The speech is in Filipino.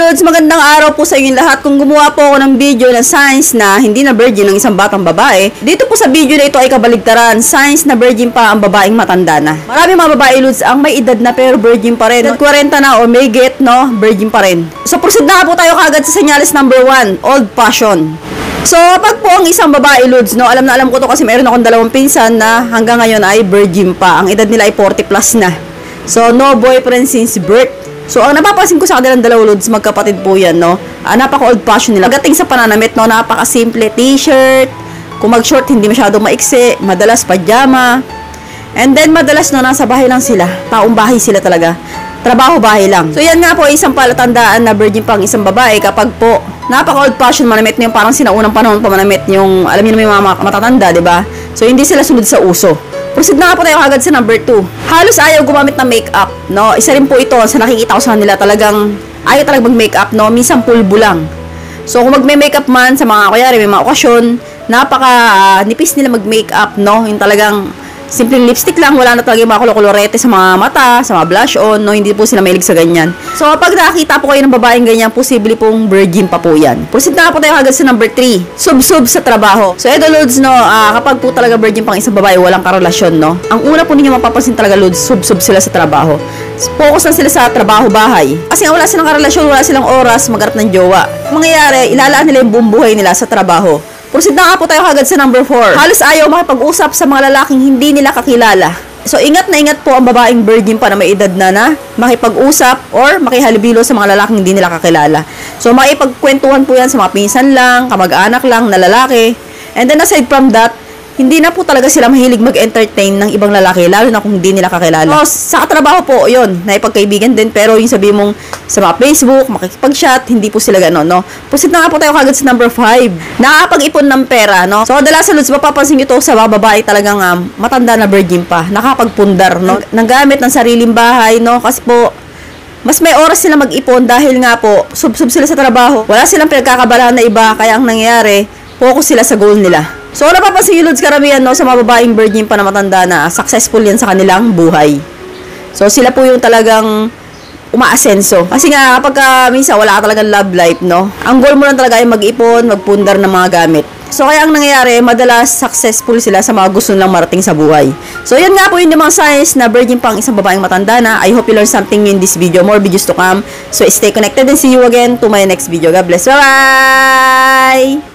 Lods, magandang araw po sa inyo lahat. Kung gumawa po ako ng video na signs na hindi na virgin ng isang batang babae, dito po sa video na ito ay kabaligtaran, signs na virgin pa ang babaeng matanda na. Marami mga babae, Lods, ang may edad na pero virgin pa rin. 40 na o may get, no, virgin pa rin. So proceed na po tayo kagad sa senyales number 1, old fashion. So, pag po ang isang babae, Lods, no, alam na alam ko to kasi meron akong dalawang pinsan na hanggang ngayon ay virgin pa. Ang edad nila ay 40 plus na. So, no boyfriend since birth. So, ang napapansin ko sa kanilang dalawa, Lods, magkapatid po yan, no? Napaka-old fashion nila. Pagdating sa pananamit, no, napaka-simple t-shirt. Kung mag-short, hindi masyado maiksi. Madalas pajama. And then, madalas, no, nasa bahay lang sila. Taong bahay sila talaga. Trabaho bahay lang. So, yan nga po, isang palatandaan na virgin pang isang babae kapag po napaka-old fashion manamit niyo, parang sinaunang panahon pa manamit yung, alam niyo naman yung mga matatanda, di ba? So, hindi sila sunod sa uso. Proceed na nga po tayo agad sa number 2. Halos ayaw gumamit ng makeup, no? Isa rin po ito sa nakikita ko sa kanila, talagang ayaw talagang mag-makeup, no? Minsan pulbo lang. So, kung magme-makeup man sa mga, kuyari, may mga okasyon, nipis nila mag-makeup, no? Yung talagang simpleng lipstick lang, wala na talaga yung mga kolorete sa mga mata, sa mga blush on, no? Hindi po sila mahilig sa ganyan. So, pag nakakita po kayo ng babaeng ganyan, posible pong virgin pa po yan. Proceed na po tayo agad sa number 3. Sub-sub sa trabaho. So, eto, Lods, no, kapag po talaga virgin pang isang babae, walang karelasyon, no? Ang una po ninyo mapapansin talaga, Lods, sub-sub sila sa trabaho. Focus lang sila sa trabaho-bahay. Kasi nga wala silang karelasyon, wala silang oras magharap ng jowa. Mangyayari, ilalaan nila yung buong buhay nila sa trabaho. Proceed na nga po tayo kagad sa number 4. Halos ayaw makipag-usap sa mga lalaking hindi nila kakilala. So, ingat na ingat po ang babaeng virgin pa na may edad na makipag-usap or makihalubilo sa mga lalaking hindi nila kakilala. So, makipagkwentuhan po yan sa mga pinsan lang, kamag-anak lang na lalaki. And then, aside from that, hindi na po talaga sila mahilig mag-entertain ng ibang lalaki, lalo na kung hindi nila kakilala. So, sa katrabaho po, yun, naipagkaibigan din, pero yung sabi mong sa mga Facebook, makikipag-chat, hindi po sila gano'n, no? Proceed na nga po tayo kagad sa number 5. Nakakapag-ipon ng pera, no? So, kadalasan, Lods, mapapansin nyo to sa mga babae talagang matanda na virgin pa, nakapagpundar, no? Nanggamit ng sariling bahay, no? Kasi po, mas may oras sila mag-ipon dahil nga po, sub-sub sila sa trabaho. Wala silang pinagkakabalahan na iba, kaya ang nangyayari, focus sila sa goal nila. So, napapansin yung, Lods, karamihan, no, sa mga babaeng virgin pa na matanda na successful yan sa kanilang buhay. So, sila po yung talagang umaasenso. Kasi nga, kapag minsan wala ka talagang love life, no, ang goal mo lang talaga ay mag-ipon, magpundar ng mga gamit. So, kaya ang nangyayari, madalas successful sila sa mga gusto nilang marating sa buhay. So, yan nga po yung mga signs na virgin pang isang babaeng matanda na. I hope you learned something new in this video. More videos to come. So, stay connected and see you again to my next video. God bless. Bye-bye!